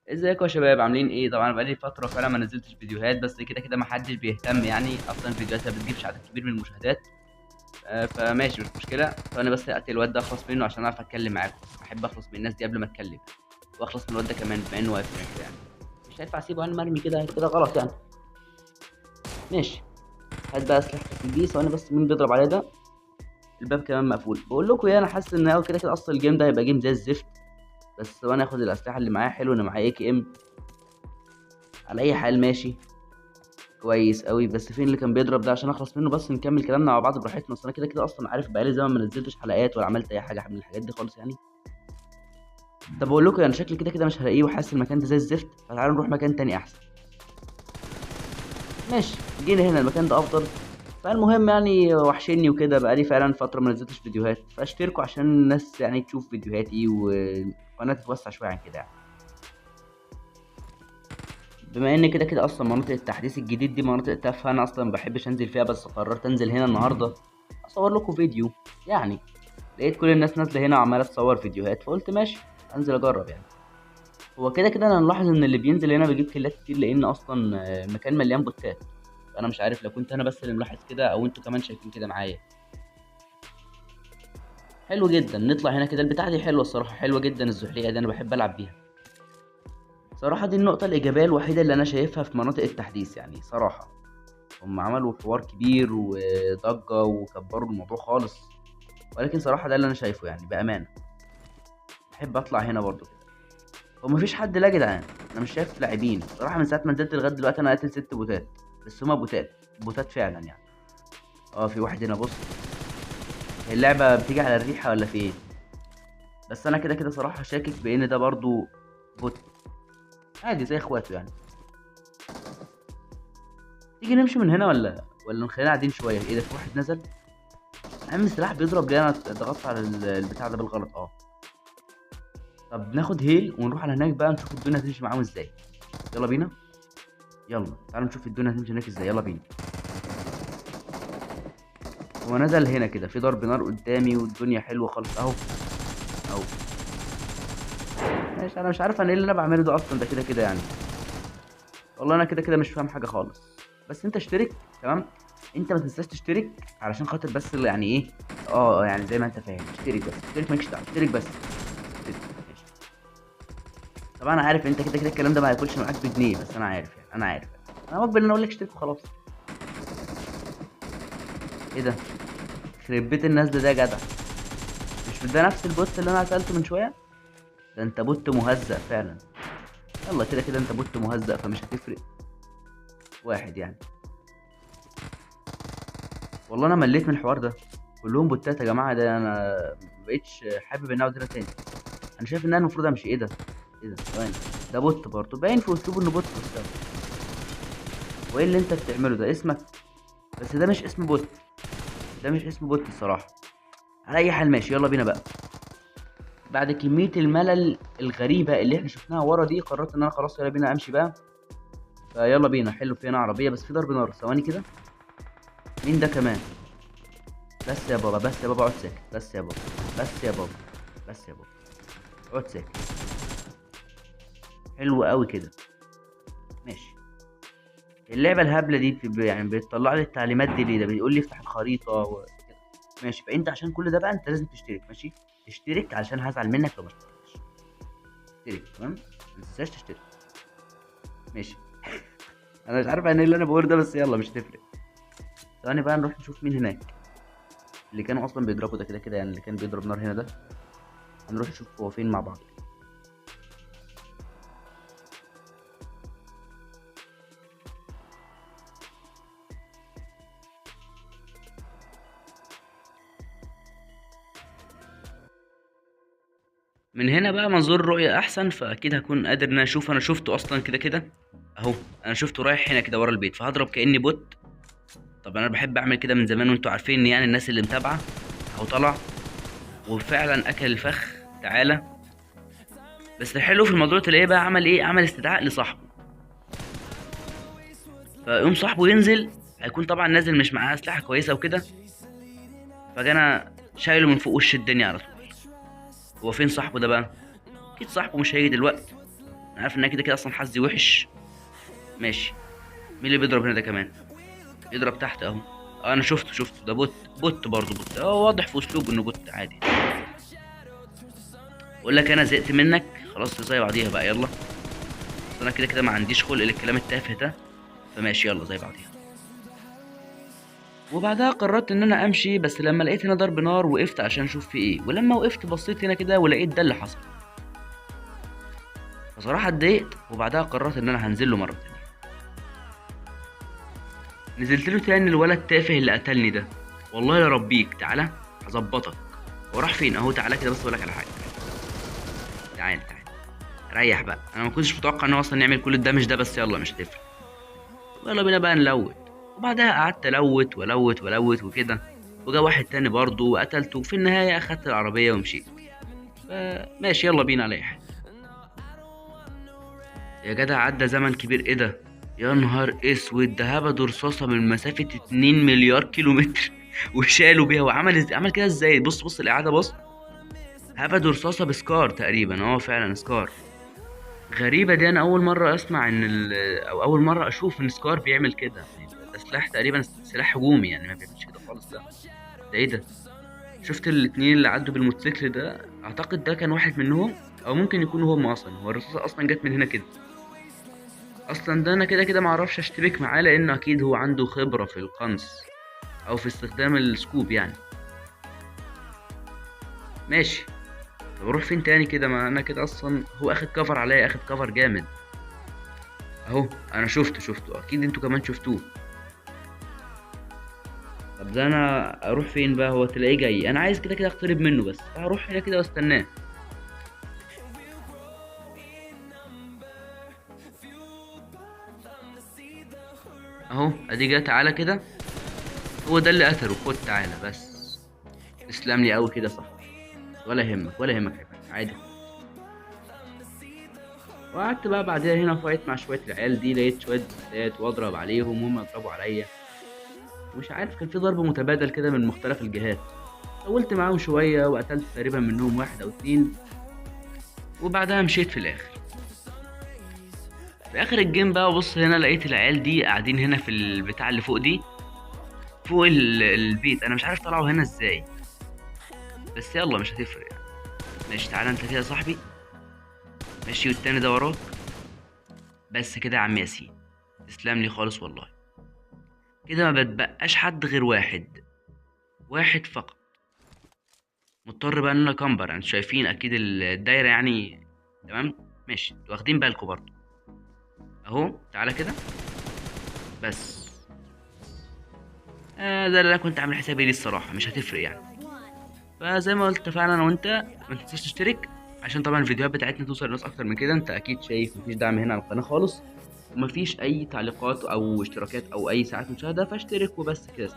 ازيكم يا شباب عاملين ايه؟ طبعا بقالي فتره فعلا ما نزلتش فيديوهات، بس كده كده ما حدش بيهتم، يعني اصلا فيديوهاتها بتجيبش عدد كبير من المشاهدات. فماشي مش مشكله، فانا بس اقتل الواد ده اخلص منه عشان اعرف اتكلم معاكم. بحب اخلص من الناس دي قبل ما اتكلم، واخلص من الواد ده كمان بما انه واقف هناك يعني. مش هينفع اسيبه انا مرمي كده كده غلط يعني. ماشي. هات بقى اسلحتك البيس، وانا بس مين بيضرب عليا ده؟ الباب كمان مقفول. بقول لكم ايه، انا حاسس ان هو كده كده اصلا الجيم ده هيبقى جيم زي الزفت. بس وانا اخد الاسلحه اللي معايا، حلو ان معايا اي كي ام. على اي حال ماشي. كويس قوي، بس فين اللي كان بيضرب ده عشان اخلص منه بس نكمل كلامنا مع بعض براحتنا. اصل انا كده كده اصلا عارف بقالي زمان ما نزلتش حلقات ولا عملت اي حاجه من الحاجات دي خالص يعني. طب اقول لكم، يعني شكلي كده كده مش هلاقيه وحاسس المكان ده زي الزفت، فتعالوا نروح مكان تاني احسن. ماشي. جينا هنا المكان ده افضل. فالمهم يعني وحشني وكده، بقالي فعلا فتره ما نزلتش فيديوهات، فاشتركوا عشان الناس يعني تشوف فيديوهاتي وقناه تتوسع شويه عن كده يعني. بما ان كده كده اصلا مناطق التحديث الجديد دي مناطق تافهه، انا اصلا ما بحبش انزل فيها، بس قررت انزل هنا النهارده اصور لكم فيديو يعني. لقيت كل الناس نازله هنا وعماله تصور فيديوهات، فقلت ماشي انزل اجرب يعني. هو كده كده انا ملاحظ ان اللي بينزل هنا بيجيب كيلات كتير، لان اصلا المكان مليان بوتات. انا مش عارف لو كنت انا بس اللي ملاحظ كده او انتوا كمان شايفين كده معايا. حلو جدا، نطلع هنا كده. البتاعه دي حلوه الصراحه، حلوه جدا الزحليقه دي، انا بحب العب بيها. صراحه دي النقطه الايجابيه الوحيده اللي انا شايفها في مناطق التحديث يعني صراحه. هم عملوا حوار كبير وضجه وكبروا الموضوع خالص، ولكن صراحه ده اللي انا شايفه يعني بامانه. بحب اطلع هنا برضو كده. هو مفيش حد لا يا جدعان. انا مش شايف لاعبين صراحه، من ساعه ما نزلت لغايه دلوقتي انا قاتل 6 بوتات. بس هما بوتات. بوتات فعلا يعني. اه في واحد هنا بص. هي اللعبه بتيجي على الريحه ولا في ايه؟ بس انا كده كده صراحه شاكك بان ده برضو بوت. عادي زي اخواته يعني. تيجي نمشي من هنا ولا نخلينا قاعدين شويه؟ ايه ده، في واحد نزل. يا عم السلاح بيضرب ليه؟ انا ضغطت على البتاع ده بالغلط اه. طب ناخد هيل ونروح على هناك بقى نشوف الدنيا هتمشي معاهم ازاي. يلا بينا. يلا تعالوا نشوف الدنيا هتمشي هناك ازاي، يلا بينا. هو نزل هنا كده في ضرب نار قدامي والدنيا حلوه خالص اهو. اهو. ماشي، انا مش عارف انا ايه اللي انا بعمله ده اصلا، ده كده كده يعني. والله انا كده كده مش فاهم حاجه خالص. بس انت اشترك. تمام. انت ما تنساش تشترك علشان خاطر بس اللي يعني ايه. يعني زي ما انت فاهم، اشترك بس، اشترك مالكش دعوه، اشترك بس. اشترك. ماشي. طبعا انا عارف انت كده كده الكلام ده ما هياكلش معاك بجنيه، بس انا عارف يعني، انا عارف. انا مقبل ان أنا اقول لك اشترك وخلاص. ايه ده؟ يخرب بيت الناس ده يا جدع. مش ده نفس البوت اللي انا قتلته من شويه؟ ده انت بوت مهزأ فعلا. يلا كده كده انت بوت مهزأ فمش هتفرق. واحد يعني. والله انا مليت من الحوار ده. كلهم بوتات يا جماعه، ده انا مبقتش حابب ان اقعد هنا تاني. انا شايف ان انا المفروض امشي. ايه ده؟ ايه ده ثواني. ده بوت برضه، باين في اسلوبه انه بوت بس. وايه اللي انت بتعمله ده اسمك؟ بس ده مش اسم بوت. ده مش اسم بوت الصراحه. على اي حال ماشي، يلا بينا بقى. بعد كميه الملل الغريبه اللي احنا شفناها ورا دي، قررت ان انا خلاص يلا بينا امشي بقى. فيلا بينا. حلو فينا عربيه بس في ضرب نار، ثواني كده. مين ده كمان؟ بس يا بابا، بس يا بابا اقعد ساكت، بس يا بابا. بس يا بابا. بس يا بابا. اقعد ساكت. حلو قوي كده. ماشي. اللعبه الهبله دي يعني بتطلع لي التعليمات دي ليه؟ ده بيقول لي افتح الخريطه وكده. ماشي، فانت عشان كل ده بقى انت لازم تشترك ماشي. اشترك علشان هزعل منك لو ما اشتركتش. اشترك تمام، ما تنساش تشترك. ماشي. انا مش عارف يعني ايه اللي انا بقوله ده، بس يلا مش هتفرق. ثواني بقى نروح نشوف مين هناك. اللي كانوا اصلا بيضربوا ده كده كده يعني، اللي كان بيضرب نار هنا ده. هنروح نشوف هو فين مع بعض. من هنا بقى منظور الرؤية أحسن، فأكيد هكون قادر إن أنا أشوف. أنا شفته أصلا كده كده. أهو. أنا شفته رايح هنا كده ورا البيت، فهضرب كأني بوت. طب أنا بحب أعمل كده من زمان وأنتوا عارفين إن يعني الناس اللي متابعة. أهو طلع. وفعلا أكل الفخ. تعالى. بس الحلو في الموضوع تلاقيه بقى عمل إيه؟ عمل استدعاء لصاحبه. فيقوم صاحبه ينزل. هيكون طبعا نازل مش معاه أسلحة كويسة وكده. فجانا شايله من فوق وش الدنيا على طول. هو فين صاحبه ده بقى؟ أكيد صاحبه مش هيجي دلوقتي. انا عارف ان انا كده كده اصلا حظي وحش. ماشي. مين اللي بيضرب هنا ده كمان؟ بيضرب تحت اهو. انا شفته ده بوت برضه بوت، واضح في اسلوبه انه بوت عادي. بقول لك انا زهقت منك خلاص، زي بعضيها بقى يلا. بس انا كده كده ما عنديش خلق للكلام التافه ده، فماشي يلا زي بعضيها. وبعدها قررت ان انا امشي، بس لما لقيت هنا ضرب نار وقفت عشان اشوف في ايه، ولما وقفت بصيت هنا كده ولقيت ده اللي حصل. بصراحه اتضايقت، وبعدها قررت ان انا هنزل له مره تانية. نزلت له تاني الولد التافه اللي قتلني ده. والله يا ربيك تعالى هظبطك. هو راح فين؟ اهو تعالى كده بس اقول لك على حاجه. تعالى ريح بقى، انا ما كنتش متوقع ان هو اصلا يعمل كل الدمج ده، بس يلا مش هتفرق. يلا بينا بقى نلوت. وبعدها قعدت الوت والوت والوت وكده، وجا واحد تاني برضه وقتلته، وفي النهايه اخدت العربيه ومشيت. ماشي يلا بينا على اي حاجه. يا جدع عدى زمن كبير، ايه ده؟ يا نهار اسود، ده هبدوا رصاصه من مسافه 2 مليار كيلو متر وشالوا بيها، عمل كده ازاي؟ بص الاعاده بص. هبدوا رصاصه بسكار تقريبا، فعلا سكار. غريبه دي، انا اول مره اسمع ان او اول مره اشوف ان سكار بيعمل كده. ده سلاح تقريبا سلاح هجومي يعني، ما بيعملش كده خالص ده. ده ايه ده؟ شفت الاتنين اللي عدوا بالموتوسيكل ده؟ اعتقد ده كان واحد منهم، او ممكن يكونوا هم اصلا. هو الرصاصه اصلا جت من هنا كده. اصلا ده انا كده كده معرفش اشتبك معاه، لانه اكيد هو عنده خبره في القنص او في استخدام السكوب يعني. ماشي. طب اروح فين تاني كده؟ ما انا كده اصلا هو اخد كفر عليا، اخد كفر جامد اهو. انا شفته اكيد انتوا كمان شفتوه. طب ده انا اروح فين بقى؟ هو تلاقيه جاي، انا عايز كده كده اقترب منه، بس هروح هنا كده واستناه. اهو ادي جه، تعالى كده. هو ده اللي قتله، خد تعالى بس. تسلم لي قوي كده صح. ولا يهمك ولا يهمك يا فندم. عادي. وقعدت بقى بعدها هنا فايت مع شويه العيال دي، لقيت شويه بسات واضرب عليهم وهم يضربوا عليا. مش عارف، كان في ضرب متبادل كده من مختلف الجهات. طولت معاهم شويه وقتلت تقريبا منهم واحد او اتنين، وبعدها مشيت في الاخر. في اخر الجيم بقى بص هنا، لقيت العيال دي قاعدين هنا في البتاع اللي فوق دي، فوق البيت. انا مش عارف طلعوا هنا ازاي، بس يلا مش هتفرق يعني. ماشي تعالى انت كده يا صاحبي. ماشي، والتاني ده وراك. بس كده يا عم ياسين، تسلم لي خالص والله. كده ما بتبقاش حد غير واحد، واحد فقط. مضطر بقى ان انا كمبر، انتوا شايفين اكيد الدايره يعني. تمام. ماشي واخدين بالكم برضو. اهو تعالى كده بس. ده اللي انا كنت عامل حسابي ليه الصراحه، مش هتفرق يعني. فزي ما قلت اتفقنا انا وانت، ما تنساش تشترك عشان طبعا الفيديوهات بتاعتنا توصل لناس اكتر من كده. انت اكيد شايف مفيش دعم هنا على القناه خالص، ومفيش اي تعليقات او اشتراكات او اي ساعات مشاهده، فاشترك وبس كده.